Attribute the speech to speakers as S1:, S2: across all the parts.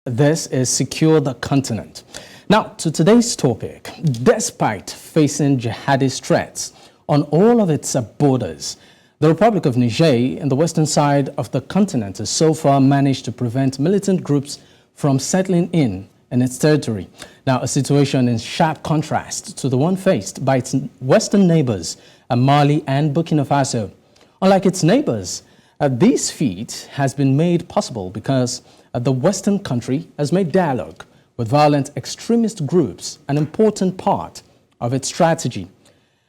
S1: This is Secure the Continent. Now, to today's topic, despite facing jihadist threats on all of its borders, the Republic of Niger in the western side of the continent has so far managed to prevent militant groups from settling in its territory. Now, a situation in sharp contrast to the one faced by its western neighbours, Mali and Burkina Faso. Unlike its neighbours, this feat has been made possible because the Western country has made dialogue with violent extremist groups an important part of its strategy.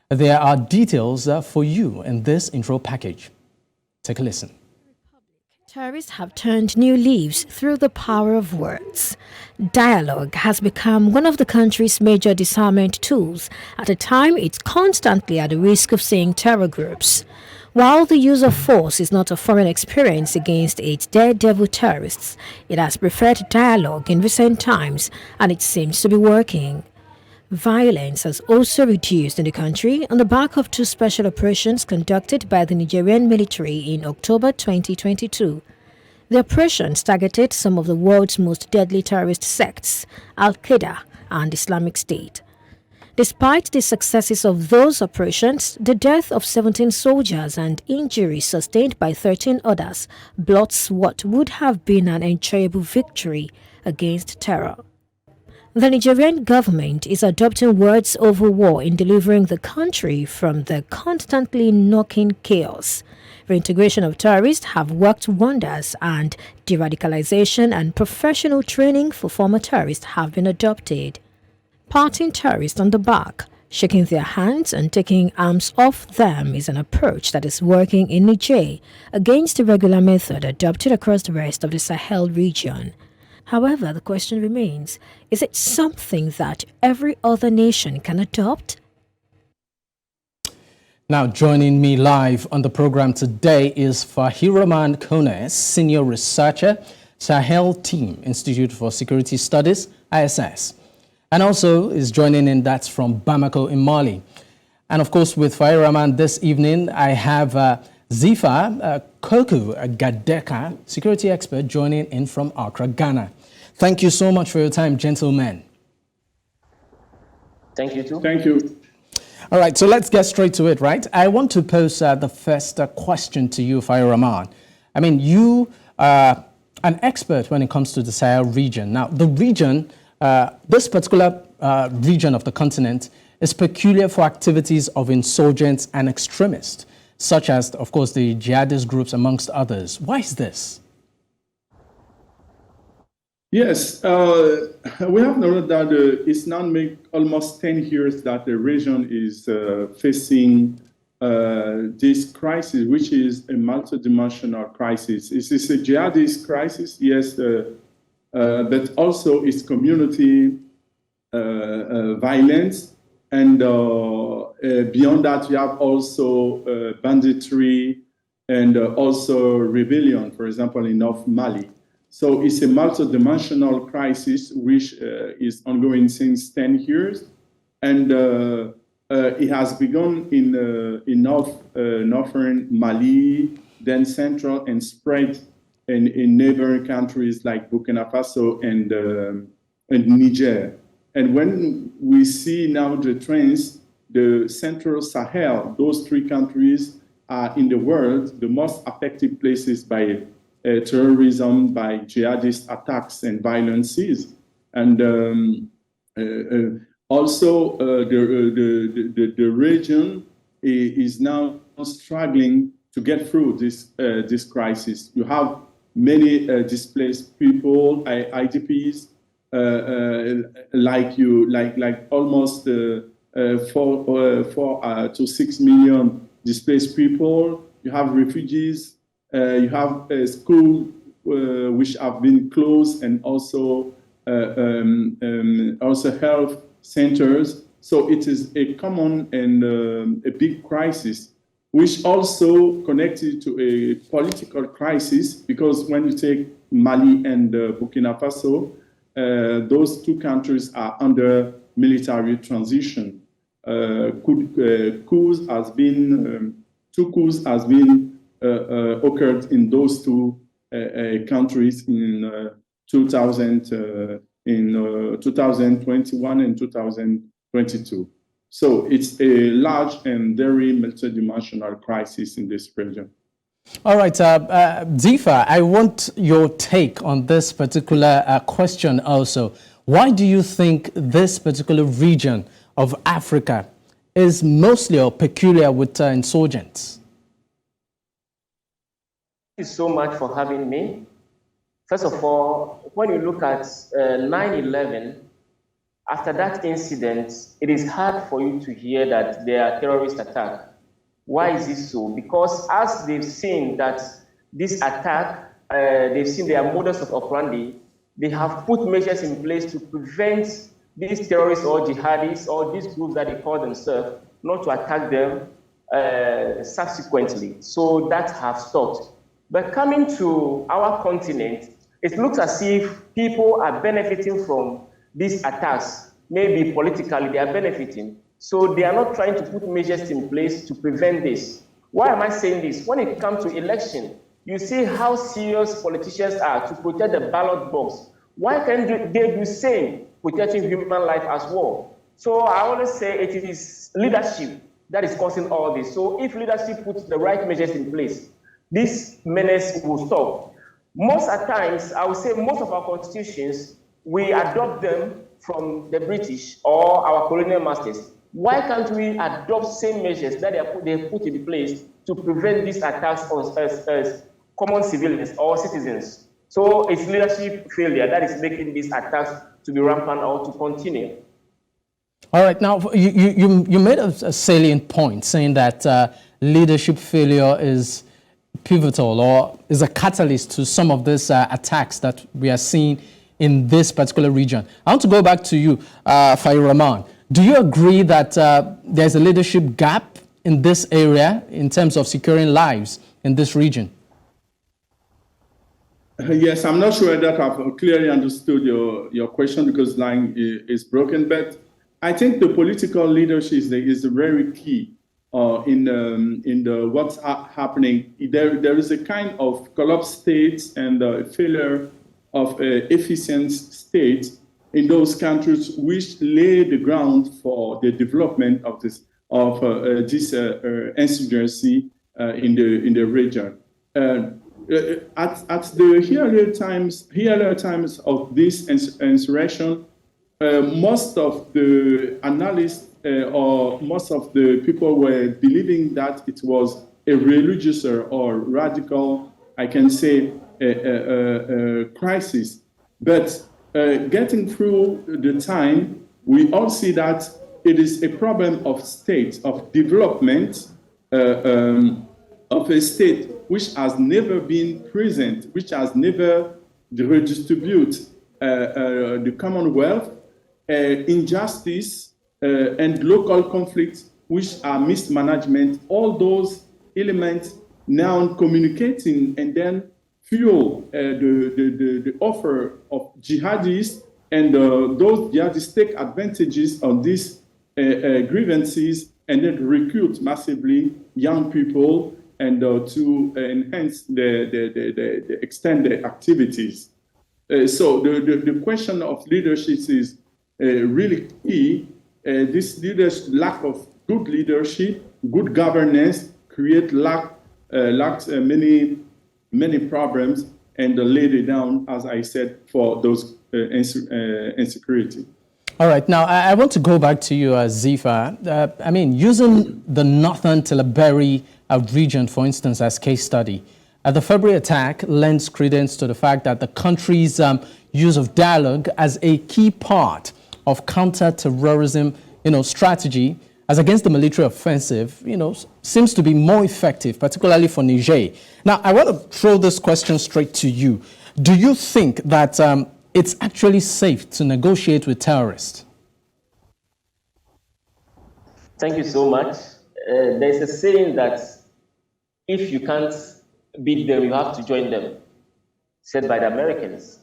S1: There are details for you in this intro package. Take a listen.
S2: Terrorists have turned new leaves through the power of words. Dialogue has become one of the country's major disarmament tools at a time it's constantly at the risk of seeing terror groups. While the use of force is not a foreign experience against its daredevil terrorists, it has preferred dialogue in recent times, and it seems to be working. Violence has also reduced in the country on the back of two special operations conducted by the Nigerian military in October 2022. The operations targeted some of the world's most deadly terrorist sects, Al-Qaeda and Islamic State. Despite the successes of those operations, the death of 17 soldiers and injuries sustained by 13 others blots what would have been an enjoyable victory against terror. The Nigerian government is adopting words over war in delivering the country from the constantly knocking chaos. Reintegration of terrorists have worked wonders, and de-radicalization and professional training for former terrorists have been adopted. Patting terrorists on the back, shaking their hands and taking arms off them is an approach that is working in Niger against the regular method adopted across the rest of the Sahel region. However, the question remains, is it something that every other nation can adopt?
S1: Now, joining me live on the program today is Fahiraman Koné, Senior Researcher, Sahel Team, Institute for Security Studies, ISS. And also is joining in, that's from Bamako in Mali. And of course, with Fahiraman this evening, I have Dzifa Korku Gadeka, security expert, joining in from Accra, Ghana. Thank you so much for your time, gentlemen.
S3: Thank you too.
S4: Thank you.
S1: All right, so let's get straight to it, right? I want to pose the first question to you, Fahiraman. I mean, you are an expert when it comes to the Sahel region. Now, the region, this particular region of the continent is peculiar for activities of insurgents and extremists, such as, of course, the jihadist groups, amongst others. Why is this?
S4: Yes, we have noted that it's now almost 10 years that the region is facing this crisis, which is a multidimensional crisis. It is a jihadist crisis, yes, but also it's community violence. And beyond that, you have also banditry and also rebellion, for example, in North Mali. So it's a multidimensional crisis which is ongoing since 10 years. And it has begun in northern Mali, then central, and spread in neighboring countries like Burkina Faso and Niger. And when we see now the trends, the Central Sahel, those three countries are in the world the most affected places by terrorism, by jihadist attacks and violences. And also the region is now struggling to get through this crisis. You have many displaced people, IDPs, like almost 4 to 6 million displaced people. You have refugees. You have schools which have been closed, and also health centers. So it is a common and a big crisis, which also connected to a political crisis, because when you take Mali and Burkina Faso, those two countries are under military transition. Two coups has been occurred in those two countries in 2021 and 2022. So it's a large and very multidimensional crisis in this region.
S1: All right, Dzifa, I want your take on this particular question also. Why do you think this particular region of Africa is mostly or peculiar with insurgents?
S3: Thank you so much for having me. First of all, when you look at 9/11, after that incident, it is hard for you to hear that there are terrorist attacks. Why is this so? Because as they've seen that this attack, they've seen their modus of operandi, they have put measures in place to prevent these terrorists or jihadists or these groups that they call themselves not to attack them subsequently. So that have stopped. But coming to our continent, it looks as if people are benefiting from these attacks. Maybe politically they are benefiting. So they are not trying to put measures in place to prevent this. Why am I saying this? When it comes to election, you see how serious politicians are to protect the ballot box. Why can't they do the same, protecting human life as well? So I always say it is leadership that is causing all this. So if leadership puts the right measures in place, this menace will stop. Most at times, I would say most of our constitutions, we adopt them from the British or our colonial masters. Why can't we adopt same measures that they put in place to prevent these attacks on us as common civilians or citizens? So it's leadership failure that is making these attacks to be rampant or to continue.
S1: All right, now you made a salient point saying that leadership failure is pivotal or is a catalyst to some of these attacks that we are seeing in this particular region. I want to go back to you, Fahiraman. Do you agree that there's a leadership gap in this area in terms of securing lives in this region?
S4: Yes, I'm not sure that I've clearly understood your question because line is broken, but I think the political leadership is very key in what's happening. There is a kind of collapsed state and a failure of efficient state in those countries which lay the ground for the development of this insurgency in the region. At the earlier times of this insurrection, most of the analysts or most of the people were believing that it was a religious or radical, I can say, a crisis. But getting through the time, we all see that it is a problem of state, of development, of a state which has never been present, which has never redistributed the Commonwealth, injustice, and local conflicts, which are mismanagement, all those elements now communicating and then fuel the offer of jihadists, and those jihadists take advantages of these grievances and then recruit massively young people and to enhance the extend their activities. So the question of leadership is really key. This lack of good leadership, good governance, lacked many problems and laid it down, as I said, for those insecurity.
S1: All right, now I want to go back to you, Dzifa. I mean, using the northern Tilaberi region, for instance, as case study, the February attack lends credence to the fact that the country's use of dialogue as a key part of counter-terrorism, strategy as against the military offensive, seems to be more effective, particularly for Niger. Now, I want to throw this question straight to you. Do you think that it's actually safe to negotiate with terrorists?
S3: Thank you so much. There's a saying that if you can't beat them, you have to join them, said by the Americans.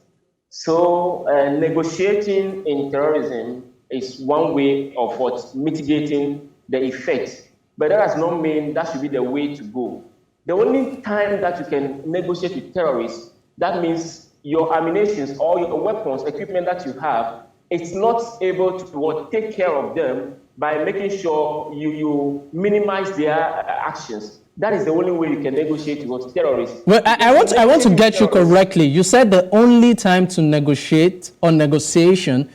S3: So negotiating in terrorism is one way of mitigating the effect. But that does not mean that should be the way to go. The only time that you can negotiate with terrorists, that means your ammunitions or your weapons, equipment that you have, it's not able to take care of them by making sure you minimize their actions. That is the only way you can negotiate with terrorists.
S1: Well, I want to get you correctly. You said the only time to negotiate or negotiation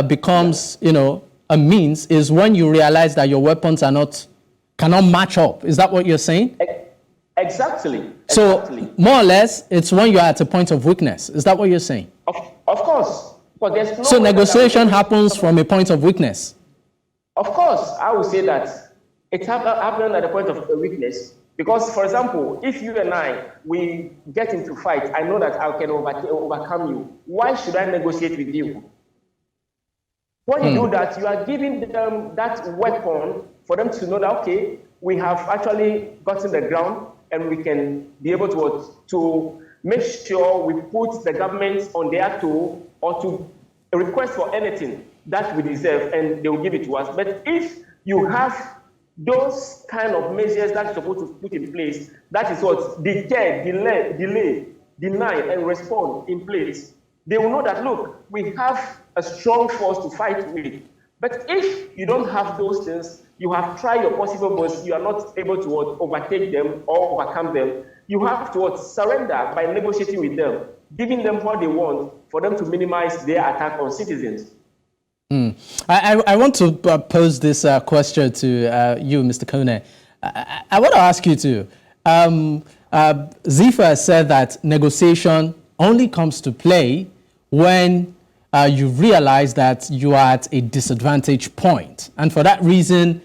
S1: becomes, a means is when you realize that your weapons cannot match up. Is that what you're saying?
S3: Exactly.
S1: So more or less, it's when you're at a point of weakness. Is that what you're saying?
S3: Of course. But there's no
S1: so negotiation happens from a point of weakness.
S3: Of course, I would say that it happened at a point of weakness. Because, for example, if you and we get into fight, I know that I can overcome you. Why should I negotiate with you? When you do that, you are giving them that weapon for them to know that, okay, we have actually gotten the ground and we can be able to make sure we put the government on their toe or to request for anything that we deserve and they will give it to us. But if you have those kind of measures that you're supposed to put in place, that is what deter, delay, deny, and respond in place. They will know that, look, we have a strong force to fight with. But if you don't have those things, you have tried your possible best, you are not able to overtake them or overcome them, you have to surrender by negotiating with them, giving them what they want for them to minimize their attack on citizens.
S1: I want to pose this question to you, Mr. Koné. I want to ask you too. Dzifa said that negotiation only comes to play when you realize that you are at a disadvantage point. And for that reason,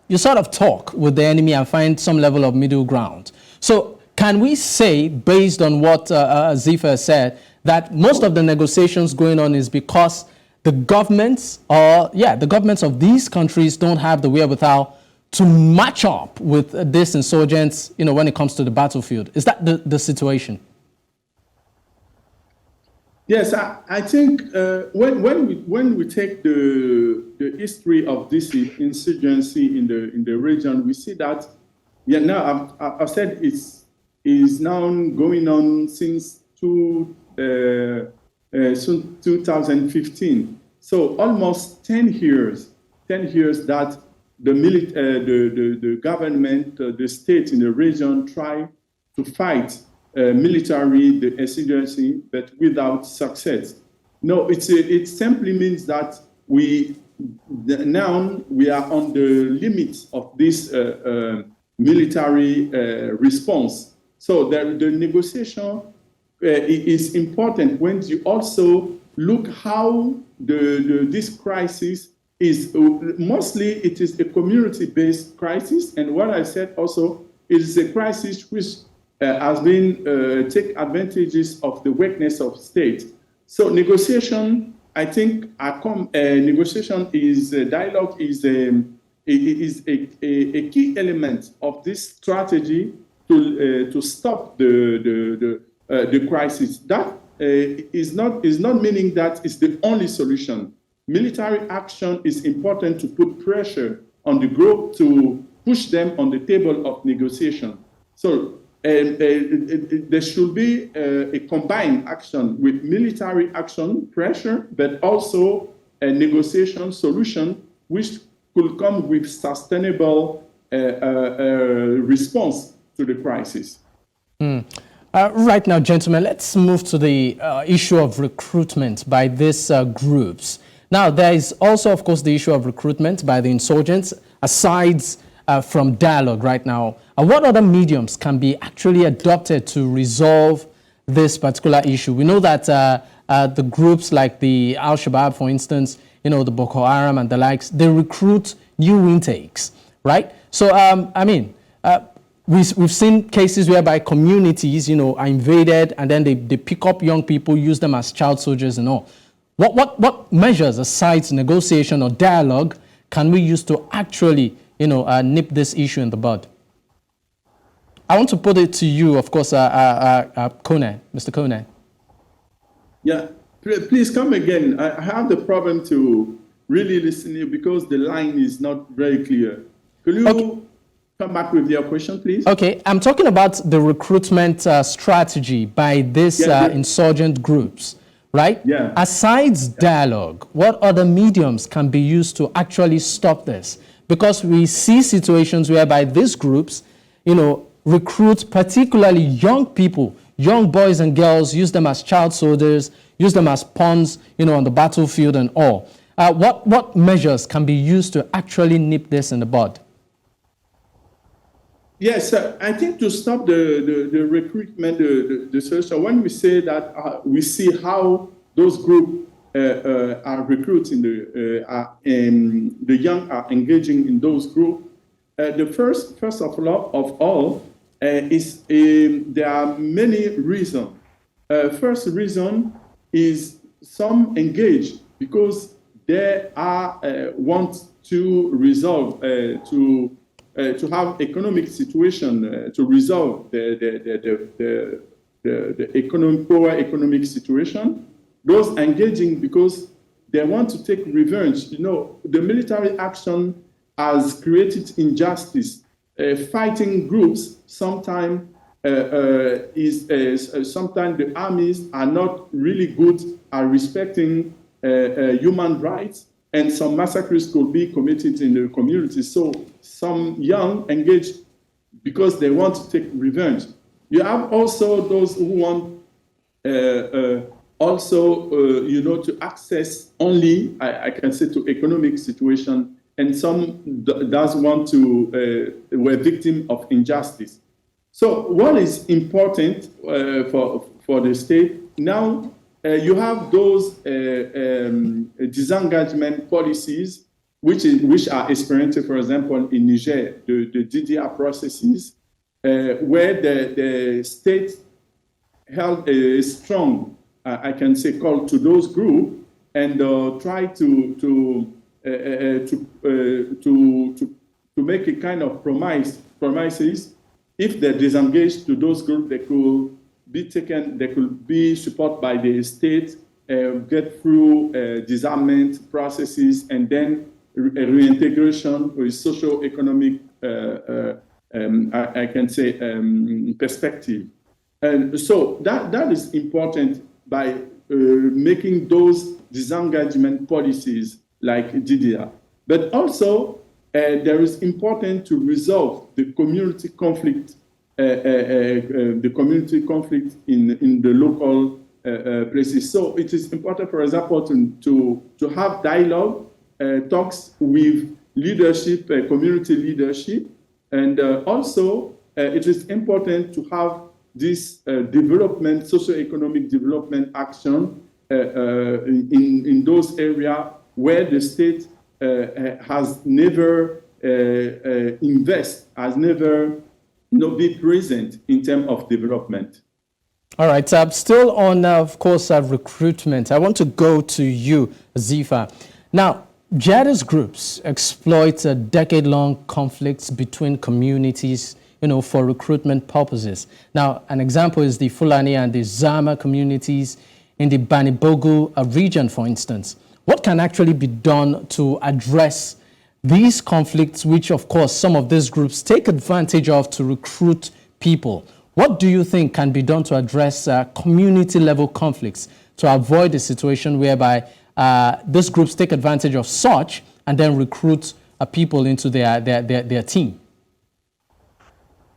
S1: you sort of talk with the enemy and find some level of middle ground. So can we say, based on what Dzifa said, that most of the negotiations going on is because the governments of these countries don't have the wherewithal to match up with these insurgents, when it comes to the battlefield? Is that the situation?
S4: Yes, I think when we take the history of this insurgency in the region, we see that now I've said it's now going on since 2015. So almost 10 years that the government, the state in the region try to fight military, the insurgency, but without success. No, it simply means that now we are on the limits of this military response. So the negotiation is important when you also look how this crisis is mostly it is a community-based crisis, and what I said also it is a crisis which has been take advantages of the weakness of state. So negotiation, I think, negotiation is dialogue is a key element of this strategy to stop the crisis. That is not meaning that it's the only solution. Military action is important to put pressure on the group to push them on the table of negotiation. So there should be a combined action with military action, pressure, but also a negotiation solution which could come with sustainable response to the crisis.
S1: Right now, gentlemen, let's move to the issue of recruitment by these groups. Now, there is also, of course, the issue of recruitment by the insurgents, aside from dialogue right now. What other mediums can be actually adopted to resolve this particular issue? We know that the groups like the Al-Shabaab, for instance, the Boko Haram and the likes, they recruit new intakes, right? So, we've seen cases whereby communities, are invaded and then they pick up young people, use them as child soldiers and all. What measures, aside negotiation or dialogue, can we use to actually, nip this issue in the bud? I want to put it to you, of course, Koné, Mr. Koné.
S4: Yeah, please come again. I have the problem to really listen here because the line is not very clear. Could you come back with your question, please?
S1: Okay, I'm talking about the recruitment strategy by these insurgent groups, right?
S4: Yeah.
S1: Aside dialogue, what other mediums can be used to actually stop this? Because we see situations whereby these groups, recruit particularly young people, young boys and girls, use them as child soldiers, use them as pawns, on the battlefield and all. What measures can be used to actually nip this in the bud?
S4: Yes, I think to stop the recruitment, the social, when we say that we see how those groups are recruiting, the young are engaging in those groups, the first of all is there are many reasons. First reason is some engage because they want to resolve to have economic situation to resolve the poor economic situation. Those engaging because they want to take revenge. The military action has created injustice. Fighting groups sometimes sometimes the armies are not really good at respecting human rights, and some massacres could be committed in the community. So some young engage because they want to take revenge. You have also those who want to access only, I can say, to economic situation, and some does want to were victim of injustice. So what is important for the state now? You have those disengagement policies, which are experimented, for example, in Niger, the DDR processes, where the state held a strong, I can say, call to those groups and try to make a kind of promises. If they disengage to those groups, they could be taken, they could be supported by the state, get through disarmament processes, and then reintegration with socio-economic, I can say, perspective. And so that is important by making those disengagement policies like DDR. But also, there is important to resolve the community conflict, in the local places. So it is important, for example, to have dialogue, talks with leadership, community leadership, and also it is important to have this development, socio-economic development action in those areas where the state has never has never be present in terms of development.
S1: All right, still on, of course, recruitment. I want to go to you, Dzifa. Now, jihadist groups exploit decade-long conflicts between communities, for recruitment purposes. Now, an example is the Fulani and the Zama communities in the Banibogu region, for instance. What can actually be done to address these conflicts, which, of course, some of these groups take advantage of to recruit people? What do you think can be done to address community-level conflicts to avoid a situation whereby these groups take advantage of such and then recruit people into their team?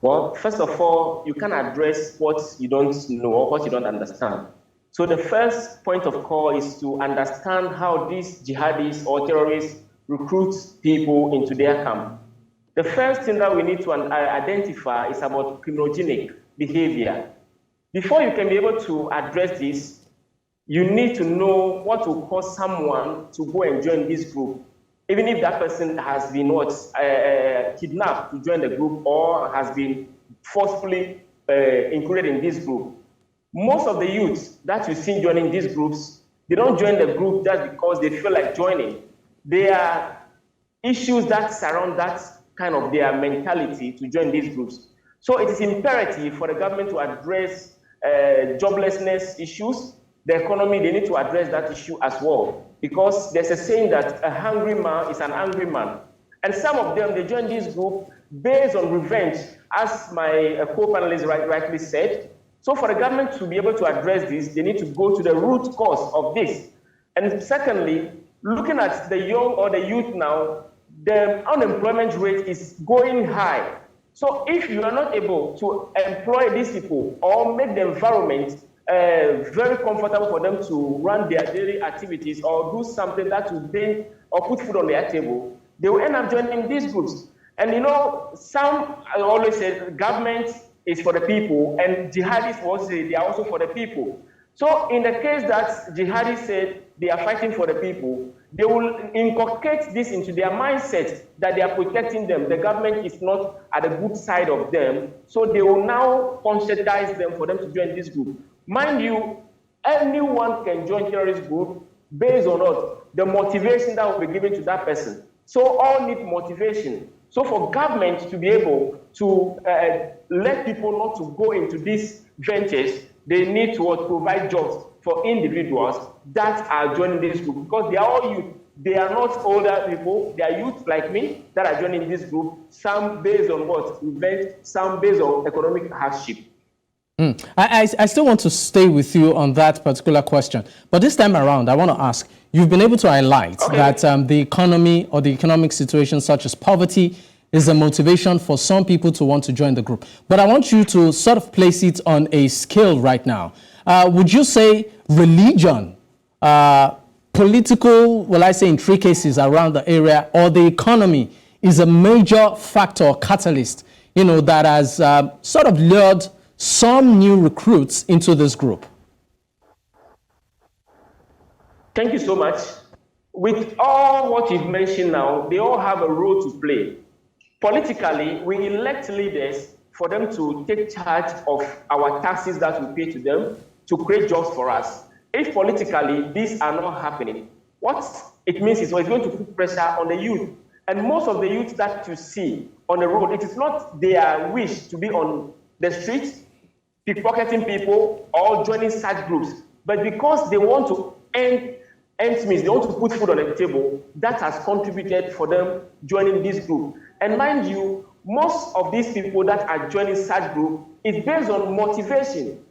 S3: Well, first of all, you can address what you don't know or what you don't understand. So the first point of call is to understand how these jihadists or terrorists recruit people into their camp. The first thing that we need to identify is about criminogenic behavior. Before you can be able to address this, you need to know what will cause someone to go and join this group, even if that person has been kidnapped to join the group or has been forcefully included in this group. Most of the youths that you see joining these groups, they don't join the group just because they feel like joining. There are issues that surround that kind of their mentality to join these groups. So it is imperative for the government to address joblessness issues, the economy. They need to address that issue as well, because there's a saying that a hungry man is an angry man. And some of them, they join this group based on revenge, as my co-panelist rightly said. So for the government to be able to address this, they need to go to the root cause of this. And secondly, looking at the young or the youth now, the unemployment rate is going high. So if you are not able to employ these people or make the environment very comfortable for them to run their daily activities or do something that will bring or put food on their table, they will end up joining these groups. And some always say government is for the people, and jihadists will say they are also for the people. So in the case that jihadists said they are fighting for the people, they will inculcate this into their mindset that they are protecting them. The government is not at the good side of them. So they will now conscientize them for them to join this group. Mind you, anyone can join terrorist group based on what? The motivation that will be given to that person. So all need motivation. So for government to be able to let people not to go into these ventures, they need to provide jobs for individuals that are joining this group, because they are all youth. They are not older people. They are youth like me that are joining this group, some based on what? Revenge, some based on economic hardship.
S1: I still want to stay with you on that particular question. But this time around, I want to ask, you've been able to highlight that the economy or the economic situation such as poverty is a motivation for some people to want to join the group. But I want you to sort of place it on a scale right now. Would you say religion, political, well, I say intricacies around the area, or the economy is a major factor or catalyst, that has sort of lured some new recruits into this group?
S3: Thank you so much. With all what you've mentioned now, they all have a role to play. Politically, we elect leaders for them to take charge of our taxes that we pay to them to create jobs for us. If politically these are not happening, what it means is it's going to put pressure on the youth. And most of the youth that you see on the road, it is not their wish to be on the streets, pickpocketing people or joining such groups, but because they want to ends means they want to put food on the table, that has contributed for them joining this group. And mind you, most of these people that are joining such group is based on motivation.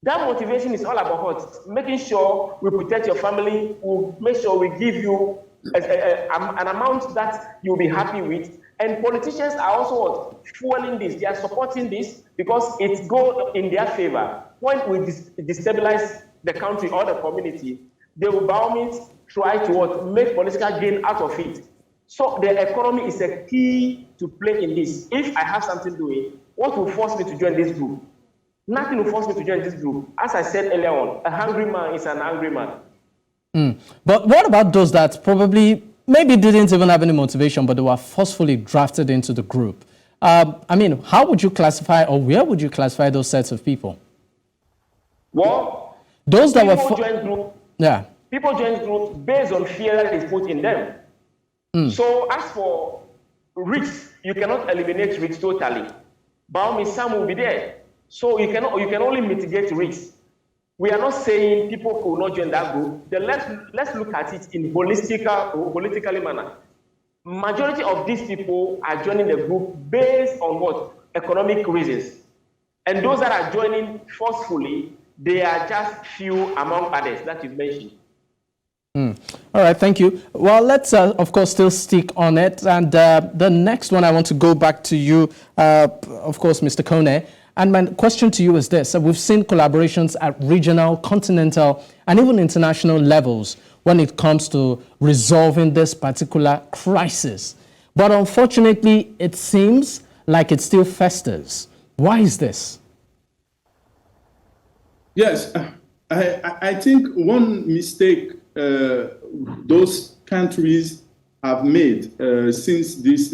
S3: That motivation is all about what? Making sure we protect your family, we'll make sure we give you an amount that you'll be happy with. And politicians are also what? Fueling this. They are supporting this because it goes in their favor. When we destabilize the country or the community, they will by all means try to what? Make political gain out of it. So the economy is a key to play in this. If I have something doing, what will force me to join this group? Nothing will force me to join this group. As I said earlier on, a hungry man is an angry man.
S1: But what about those that probably maybe didn't even have any motivation, but they were forcefully drafted into the group? I mean, how would you classify, or where would you classify those sets of people?
S3: Well,
S1: those that
S3: people join group. People join groups based on fear that is put in them. So as for risks, you cannot eliminate risks totally. By all means, some will be there. So you can only mitigate risks. We are not saying people who will not join that group. Then let's look at it in holistically manner. Majority of these people are joining the group based on what? Economic reasons. And those that are joining forcefully, they are just few among others that you've mentioned.
S1: All right, thank you. Well, let's, of course, still stick on it. And the next one, I want to go back to you, of course, Mr. Koné. And my question to you is this. We've seen collaborations at regional, continental, and even international levels when it comes to resolving this particular crisis. But unfortunately, it seems like it still festers. Why is this?
S4: Yes, I think one mistake those countries have made since this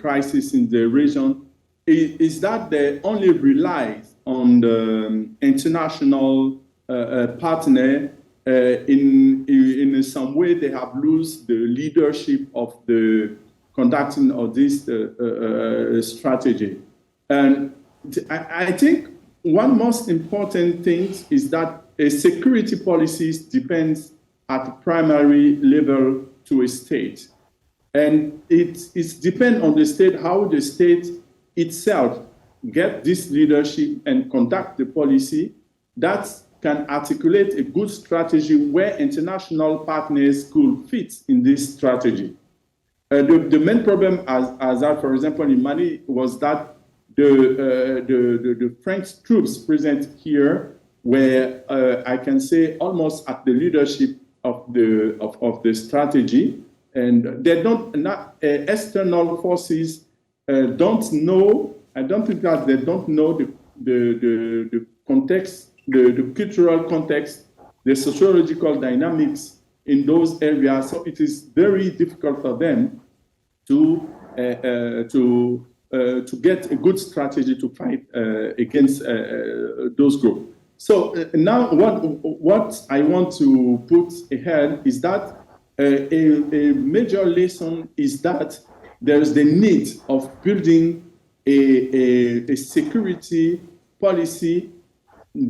S4: crisis in the region is that they only rely on the international partner. In some way, they have lost the leadership of the conducting of this strategy. And I think one most important thing is that a security policy depends at the primary level to a state. And it's depend on the state, how the state itself get this leadership and conduct the policy that can articulate a good strategy where international partners could fit in this strategy. The main problem, as that, for example, in Mali, was that the French troops present here were, I can say, almost at the leadership of the strategy, and they external forces don't know. I don't think that they don't know the context, the cultural context, the sociological dynamics in those areas. So it is very difficult for them to get a good strategy to fight against those groups. So now what I want to put ahead is that a major lesson is that there is the need of building a security policy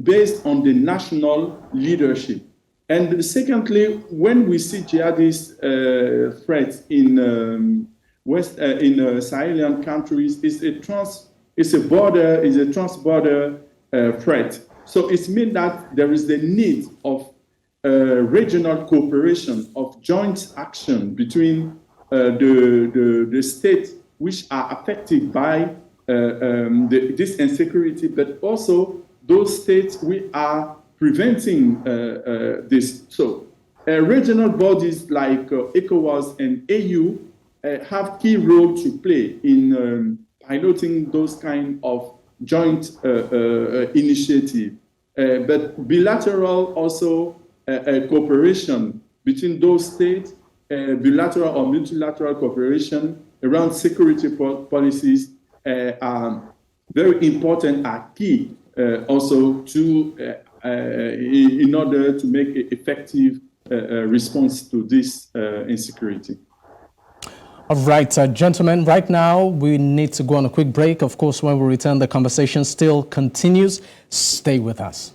S4: based on the national leadership. And secondly, when we see jihadist threats in Sahelian countries, it's a trans-border threat. So it means that there is the need of regional cooperation, of joint action between the states which are affected by this insecurity, but also those states which are preventing this. So regional bodies like ECOWAS and AU have key role to play in piloting those kind of joint initiative. But bilateral also cooperation between those states, bilateral or multilateral cooperation around security policies are very important, are key also to in order to make an effective response to this insecurity.
S1: All right, gentlemen, right now we need to go on a quick break. Of course, when we return, the conversation still continues. Stay with us.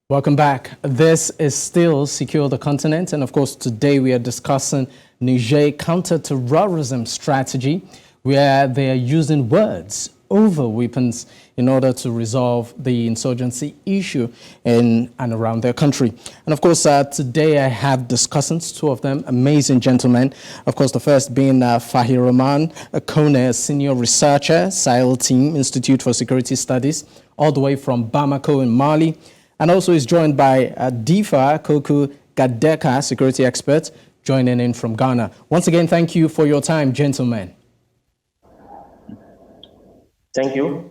S1: Welcome back. This is still Secure the Continent, and of course today we are discussing Niger counter-terrorism strategy, where they are using words over weapons in order to resolve the insurgency issue in and around their country. And of course today I have discussants, two of them, amazing gentlemen. Of course the first being Fahiraman, a Koné, a senior researcher, Sahel team, Institute for Security Studies, all the way from Bamako in Mali. And also is joined by Dzifa Korku Gadeka, security expert, joining in from Ghana. Once again, thank you for your time, gentlemen.
S3: Thank you.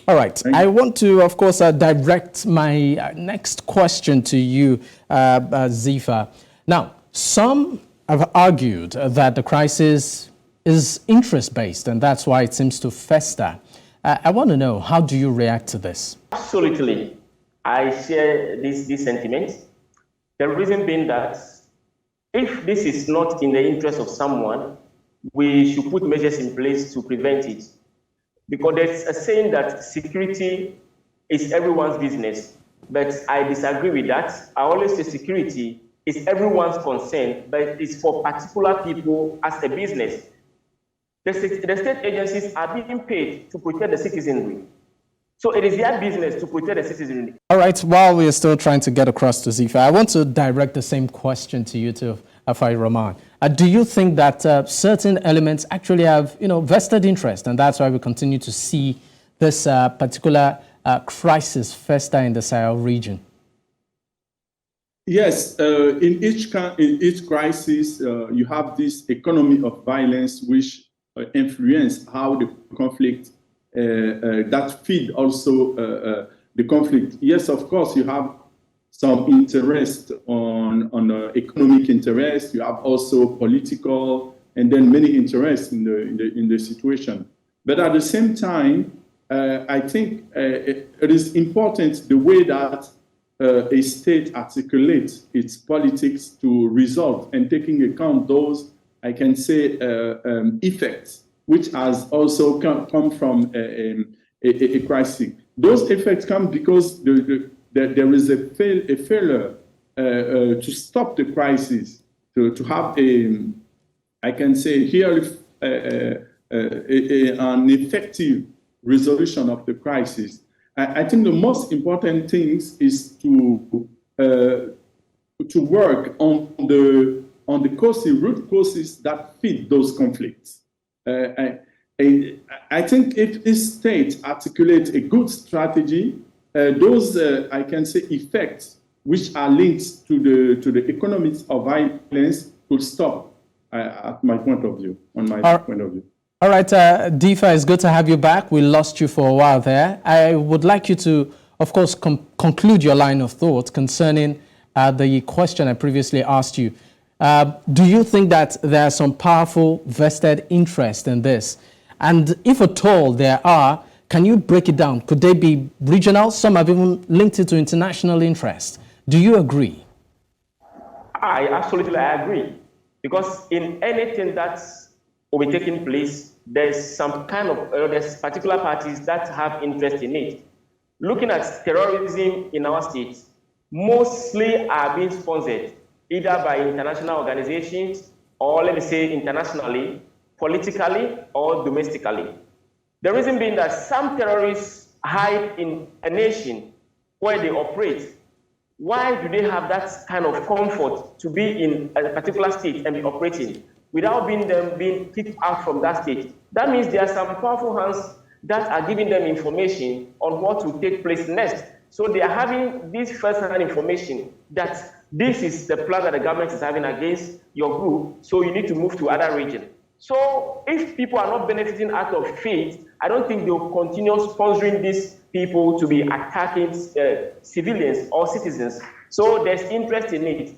S1: All right. I want to, of course, direct my next question to you, Dzifa. Now, some have argued that the crisis is interest-based, and that's why it seems to fester. I want to know, how do you react to this?
S3: Absolutely. I share this sentiment. The reason being that if this is not in the interest of someone, we should put measures in place to prevent it. Because there's a saying that security is everyone's business, but I disagree with that. I always say security is everyone's concern, but it's for particular people as a business. The state agencies are being paid to protect the citizenry. So it is their business to protect the citizenry. All
S1: right, while we are still trying to get across to Dzifa, I want to direct the same question to you, to Fahiraman. Do you think that certain elements actually have, vested interest, and that's why we continue to see this particular crisis fester in the Sahel region?
S4: Yes, in each crisis, you have this economy of violence which influence how the conflict that feed also the conflict. Yes, of course, you have some interest on economic interest. You have also political, and then many interests in the situation. But at the same time, I think it is important the way that a state articulates its politics to resolve and taking account those, I can say, effects, which has also come from a crisis. Those effects come because there is a failure to stop the crisis, to have I can say here, an effective resolution of the crisis. I think the most important thing is to work on the root causes that feed those conflicts. I think if this state articulates a good strategy, those I can say effects which are linked to the economics of violence could stop. At my point of view, point of view.
S1: All right, Dzifa, it's good to have you back. We lost you for a while there. I would like you to, of course, conclude your line of thought concerning the question I previously asked you. Do you think that there are some powerful vested interest in this? And if at all there are, can you break it down? Could they be regional? Some have even linked it to international interest. Do you agree?
S3: I absolutely agree. Because in anything that will be taking place, there's some kind of, there's particular parties that have interest in it. Looking at terrorism in our states, mostly are being sponsored either by international organizations or, let me say, internationally, politically, or domestically. The reason being that some terrorists hide in a nation where they operate. Why do they have that kind of comfort to be in a particular state and be operating without being kicked out from that state? That means there are some powerful hands that are giving them information on what will take place next. So they are having this first-hand information that this is the plan that the government is having against your group, so you need to move to other region. So if people are not benefiting out of faith, I don't think they will continue sponsoring these people to be attacking civilians or citizens. So there's interest in it.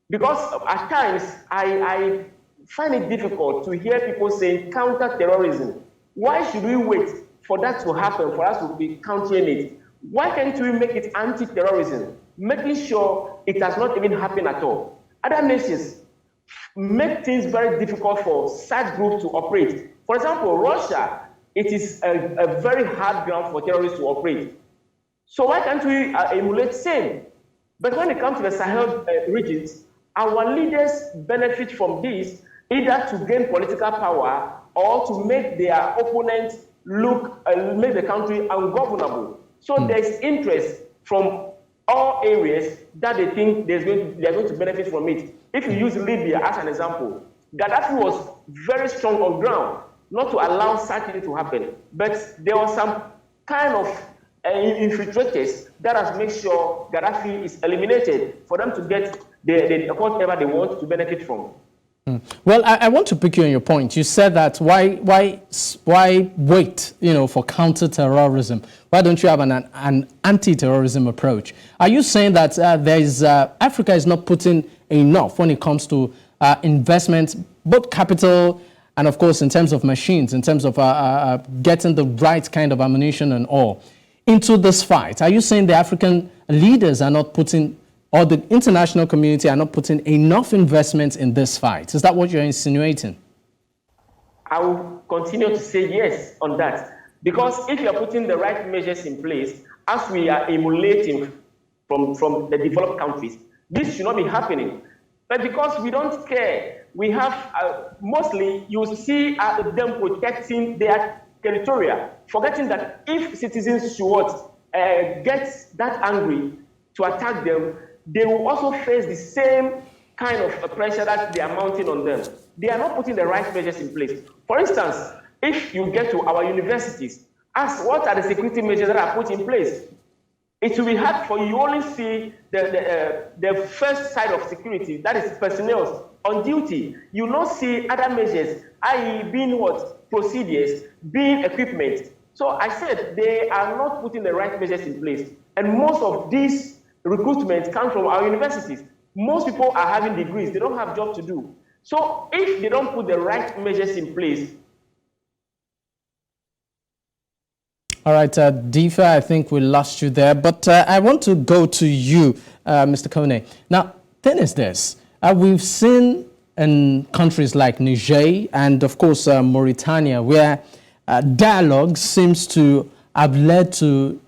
S3: Because at times, I find it difficult to hear people saying counter-terrorism. Why should we wait for that to happen, for us to be countering it? Why can't we make it anti-terrorism, making sure it has not even happened at all? Other nations make things very difficult for such groups to operate. For example, Russia, it is a very hard ground for terrorists to operate. So why can't we emulate same? But when it comes to the Sahel regions, our leaders benefit from this either to gain political power or to make their opponents make the country ungovernable. So there's interest from all areas that they think they are going to benefit from it. If you use Libya as an example, Gaddafi was very strong on ground, not to allow such thing to happen. But there was some kind of infiltrators that has made sure Gaddafi is eliminated for them to get whatever they want to benefit from.
S1: Well, I want to pick you on your point. You said that why wait, for counter-terrorism? Why don't you have an anti-terrorism approach? Are you saying that Africa is not putting enough when it comes to investment, both capital and, of course, in terms of machines, in terms of getting the right kind of ammunition and all, into this fight? Are you saying the African leaders are not putting, or the international community are not putting enough investment in this fight? Is that what you're insinuating?
S3: I will continue to say yes on that. Because if you're putting the right measures in place, as we are emulating from the developed countries, this should not be happening. But because we don't care, we have mostly, you see them protecting their territory, forgetting that if citizens should get that angry to attack them, they will also face the same kind of pressure that they are mounting on them. They are not putting the right measures in place. For instance, if you get to our universities, ask what are the security measures that are put in place. It will be hard for you only see the first side of security, that is personnel on duty. You will not see other measures, i.e. being what? Procedures, being equipment. So I said they are not putting the right measures in place. And most of these recruitment comes from our universities. Most people are having degrees, they don't have job to do. So if they don't put the right measures in place.
S1: All right, Dzifa, I think we lost you there, but I want to go to you, Mr. Koné. Now, thing is this, we've seen in countries like Niger and, of course, Mauritania, where dialogue seems to have led to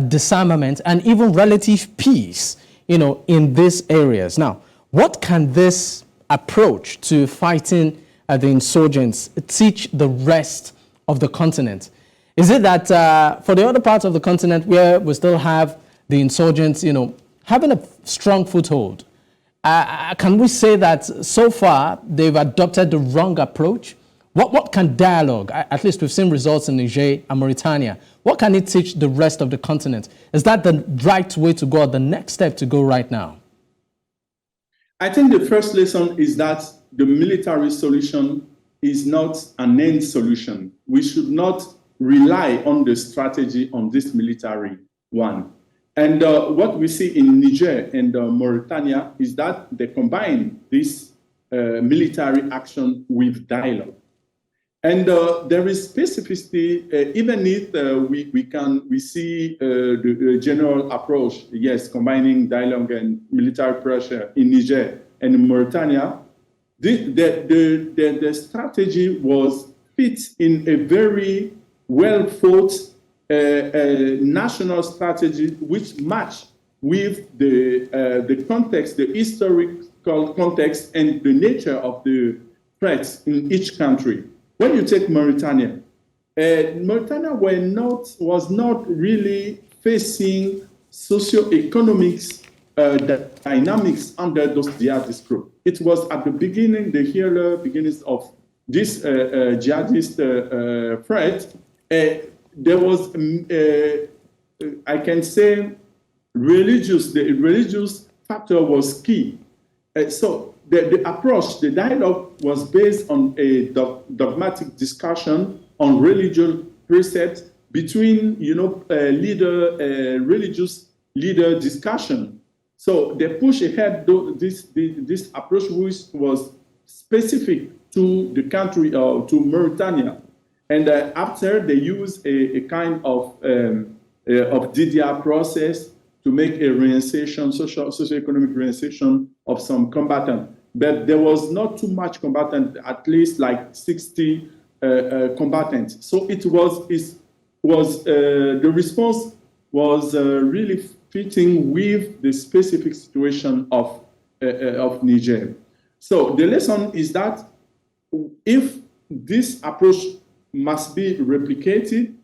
S1: disarmament and even relative peace, in these areas. Now, what can this approach to fighting the insurgents teach the rest of the continent? Is it that for the other parts of the continent where we still have the insurgents, having a strong foothold, can we say that so far they've adopted the wrong approach? What can dialogue, at least we've seen results in Niger and Mauritania, what can it teach the rest of the continent? Is that the right way to go, or the next step to go right now?
S4: I think the first lesson is that the military solution is not an end solution. We should not rely on the strategy on this military one. And what we see in Niger and Mauritania is that they combine this military action with dialogue. And there is specificity, even if we see the general approach, yes, combining dialogue and military pressure in Niger and in Mauritania, the strategy was fit in a very well thought national strategy which matched with the context, the historical context, and the nature of the threats in each country. When you take Mauritania, Mauritania was not really facing socio-economic dynamics under those jihadist groups. It was at the beginning, the early beginnings of this jihadist threat. There was, I can say, the religious factor was key. So the approach, the dialogue was based on a dogmatic discussion on religious precepts between, religious leader discussion. So they push ahead this approach, which was specific to the country or to Mauritania. And after they use a kind of DDR process to make a reinsertion, socioeconomic reinsertion of some combatants. But there was not too much combatant, at least like 60 combatants. So the response was really fitting with the specific situation of Niger. So the lesson is that if this approach must be replicated,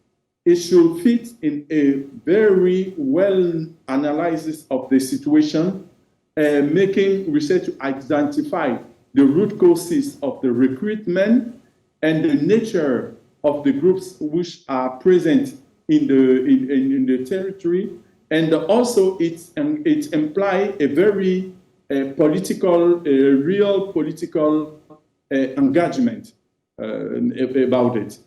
S4: it should fit in a very well analysis of the situation, making research to identify the root causes of the recruitment and the nature of the groups which are present in the territory, and also it implies a very real political engagement about it.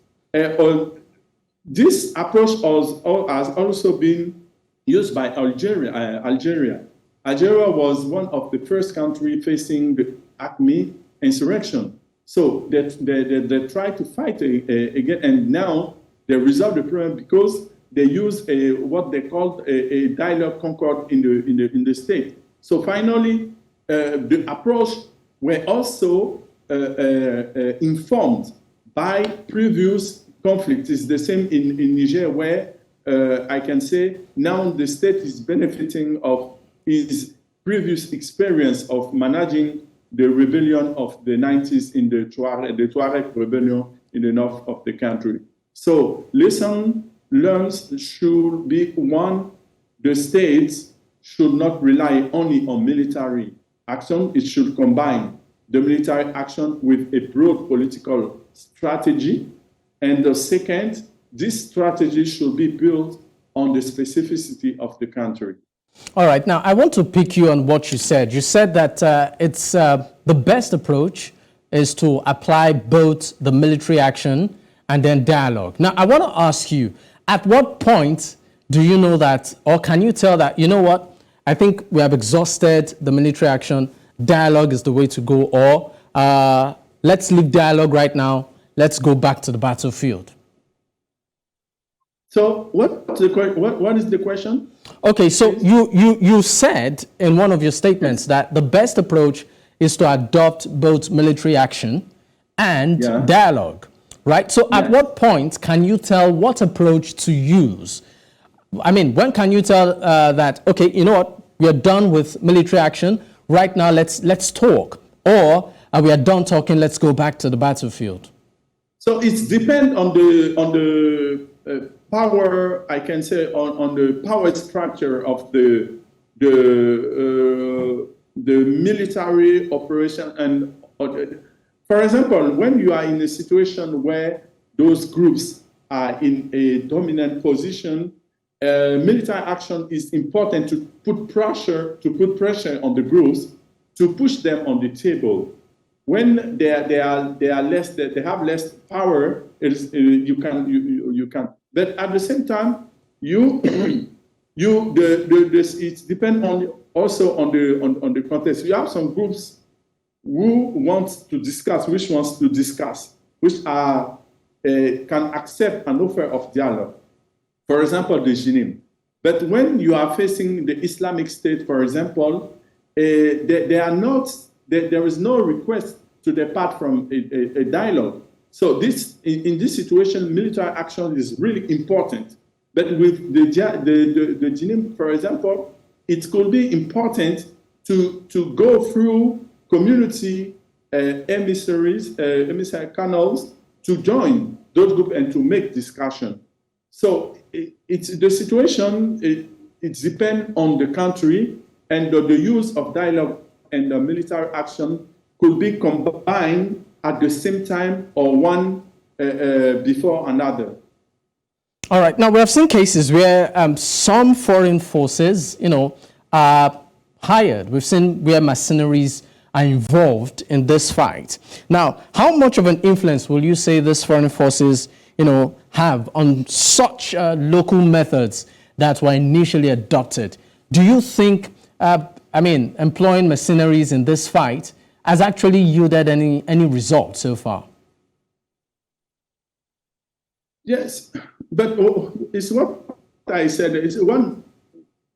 S4: This approach has also been used by Algeria. Algeria was one of the first countries facing the ACME insurrection. So they tried to fight again, and now they resolved the problem because they used what they called a dialogue concord in the state. So finally, the approach were also informed by previous conflicts. It's the same in Niger, where I can say now the state is benefiting of its previous experience of managing the rebellion of the 90s in the Tuareg rebellion in the north of the country. So lesson learned should be one, the states should not rely only on military action. It should combine the military action with a broad political strategy. And the second, this strategy should be built on the specificity of the country.
S1: All right. Now, I want to pick you on what you said. You said that it's the best approach is to apply both the military action and then dialogue. Now, I want to ask you, at what point do you know that, or can you tell that, you know what, I think we have exhausted the military action, dialogue is the way to go, or let's leave dialogue right now, let's go back to the battlefield?
S4: So what is the question?
S1: Okay, so you said in one of your statements that the best approach is to adopt both military action and dialogue, right? So at what point can you tell what approach to use? I mean, when can you tell that, okay, you know what, we are done with military action, right now let's talk, or we are done talking, let's go back to the battlefield?
S4: So it depends on the power, I can say, on the power structure of the military operation. And for example, when you are in a situation where those groups are in a dominant position, military action is important to put pressure on the groups to push them on the table. When they have less power, you can. But at the same time, it depends also on the context. You have some groups who wants to discuss, which can accept an offer of dialogue. For example, the Jinim. But when you are facing the Islamic State, for example, there is no request to depart from a dialogue. So in this situation, military action is really important. But with the Jinim, for example, it could be important to go through community emissary canals to join those groups and to make discussion. So it's the situation. It depends on the country, and the use of dialogue and the military action could be combined at the same time or one before another.
S1: All right. Now, we have seen cases where some foreign forces, are hired. We've seen where mercenaries are involved in this fight. Now, how much of an influence will you say these foreign forces, have on such local methods that were initially adopted? Do you think, employing mercenaries in this fight has actually yielded any results so far?
S4: Yes, but it's what I said. It's one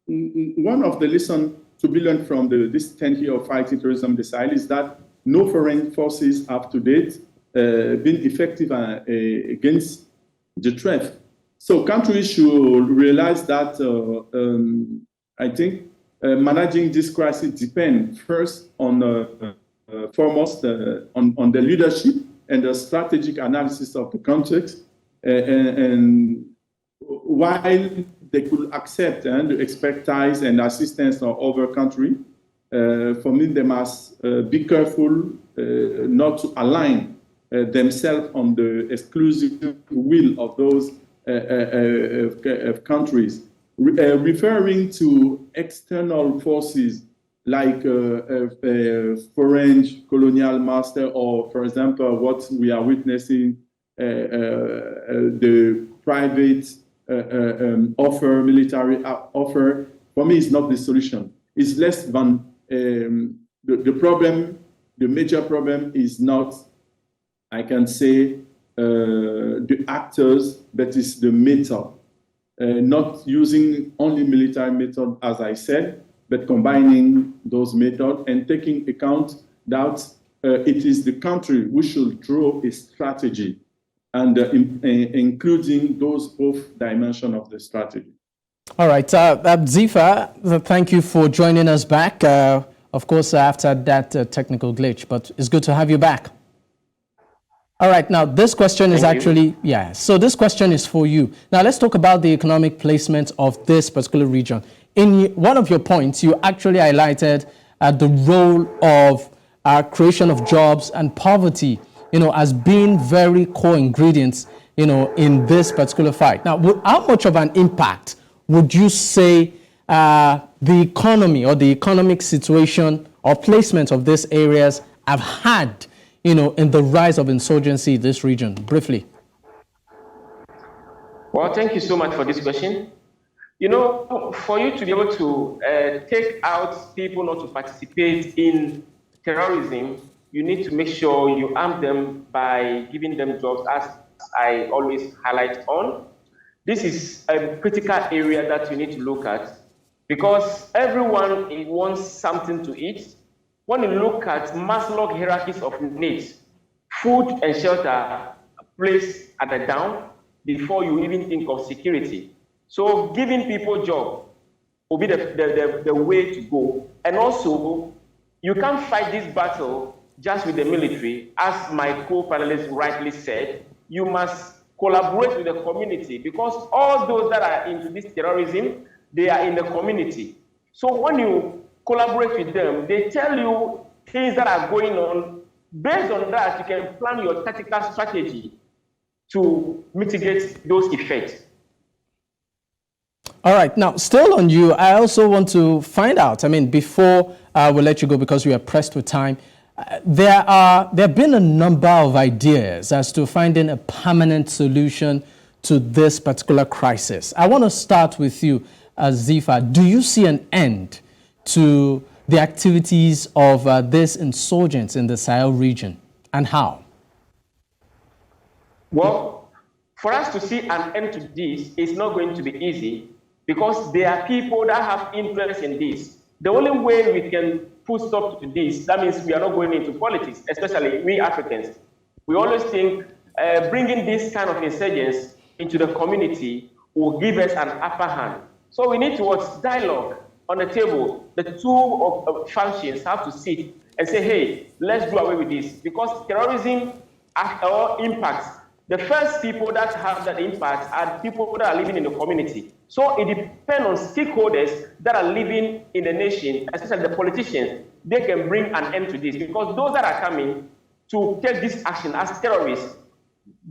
S4: of the lessons to be learned from this 10 years of fighting terrorism in the Sahel is that no foreign forces have to date been effective against the threat. So countries should realize that I think managing this crisis depends first on foremost on the leadership and the strategic analysis of the context, and while they could accept the expertise and assistance of other countries, for me they must be careful not to align themselves on the exclusive will of those countries. Referring to external forces like foreign colonial master, or for example, what we are witnessing, the private military offer, for me is not the solution. It's less than the problem. The major problem is not, I can say, the actors, but it's the method. Not using only military method, as I said, but combining those methods and taking account that it is the country who should draw a strategy, and including those both dimensions of the strategy.
S1: All right, Dzifa, thank you for joining us back. Of course, after that technical glitch, but it's good to have you back. All right, now this question is so this question is for you. Now let's talk about the economic placement of this particular region. In one of your points, you actually highlighted the role of creation of jobs and poverty, as being very core ingredients, in this particular fight. Now, how much of an impact would you say the economy or the economic situation or placement of these areas have had, in the rise of insurgency in this region? Briefly.
S3: Well, thank you so much for this question. For you to be able to take out people not to participate in terrorism, you need to make sure you arm them by giving them jobs, as I always highlight on. this is a critical area that you need to look at, because everyone wants something to eat. When you look at Maslow hierarchies of needs, food and shelter are placed at the down before you even think of security. So giving people job will be the way to go. And also, you can't fight this battle just with the military. As my co-panelist rightly said, you must collaborate with the community, because all those that are into this terrorism, they are in the community. So when you collaborate with them, they tell you things that are going on. Based on that, you can plan your tactical strategy to mitigate those effects.
S1: All right. Now, still on you, I also want to find out, before we'll let you go because we are pressed with time, there have been a number of ideas as to finding a permanent solution to this particular crisis. I want to start with you, Dzifa. Do you see an end to the activities of these insurgents in the Sahel region, and how?
S3: Well, for us to see an end to this is not going to be easy, because there are people that have interest in this. The only way we can put stop to this, that means we are not going into politics, especially we Africans. We always think bringing this kind of insurgents into the community will give us an upper hand. So we need to dialogue on the table. The two functions have to sit and say, hey, let's do away with this, because terrorism impacts. The first people that have that impact are people that are living in the community. So it depends on stakeholders that are living in the nation, especially the politicians. They can bring an end to this, because those that are coming to take this action as terrorists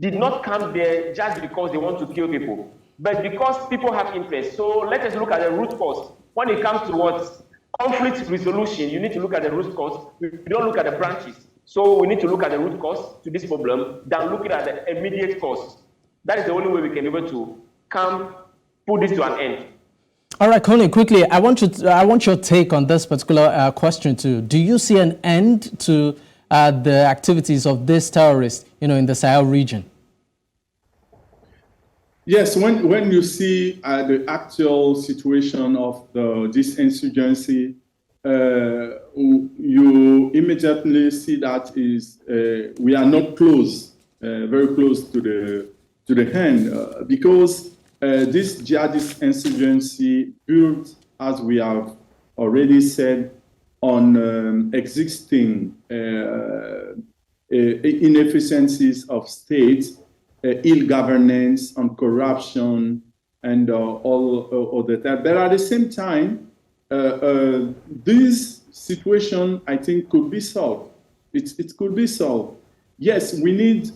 S3: did not come there just because they want to kill people, but because people have interest. So let us look at the root cause. When it comes to conflict resolution, you need to look at the root cause. We don't look at the branches. So we need to look at the root cause to this problem than looking at the immediate cause. That is the only way we can be able to put this to an end.
S1: All right, Koné, quickly, I want your take on this particular question too. Do you see an end to the activities of these terrorists, in the Sahel region?
S4: Yes, when you see the actual situation of this insurgency, you immediately see that we are not close, very close to the end, because this jihadist insurgency built, as we have already said, on existing inefficiencies of states, ill governance, on corruption, and all of that. But at the same time, this situation, I think, could be solved. It could be solved. Yes, we need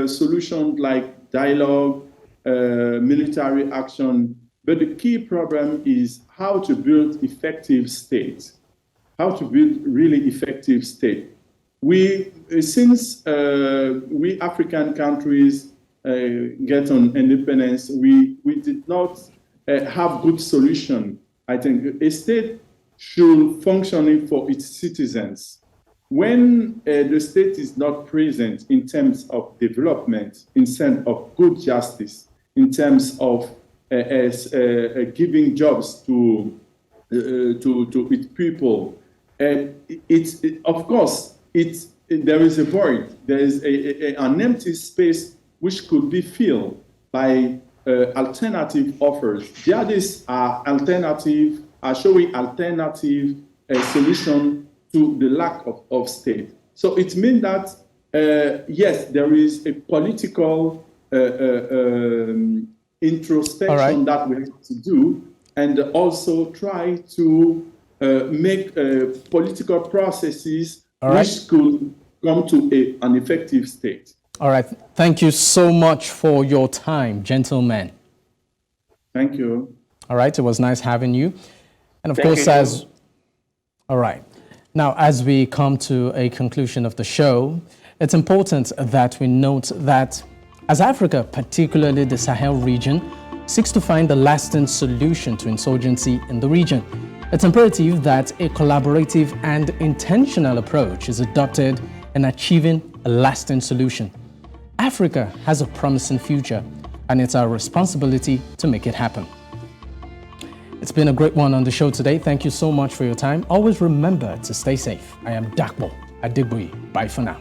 S4: solutions like dialogue, military action, but the key problem is how to build effective states, how to build really effective state. Since we African countries get on independence, we did not have good solution. I think a state should function for its citizens. When the state is not present in terms of development, in terms of good justice, in terms of giving jobs to its people, of course, there is a void. There is an empty space which could be filled by alternative offers. Jihadists are showing alternative solution to the lack of state. So it means that, yes, there is a political introspection that we have to do, and also try to make political processes which could come to an effective state.
S1: All right. Thank you so much for your time, gentlemen.
S4: Thank you.
S1: All right. It was nice having you. And of course, all right. Now, as we come to a conclusion of the show, it's important that we note that as Africa, particularly the Sahel region, seeks to find a lasting solution to insurgency in the region, it's imperative that a collaborative and intentional approach is adopted in achieving a lasting solution. Africa has a promising future and it's our responsibility to make it happen. It's been a great one on the show today. Thank you so much for your time. Always remember to stay safe. I am Dakbo Adigboyi. Bye for now.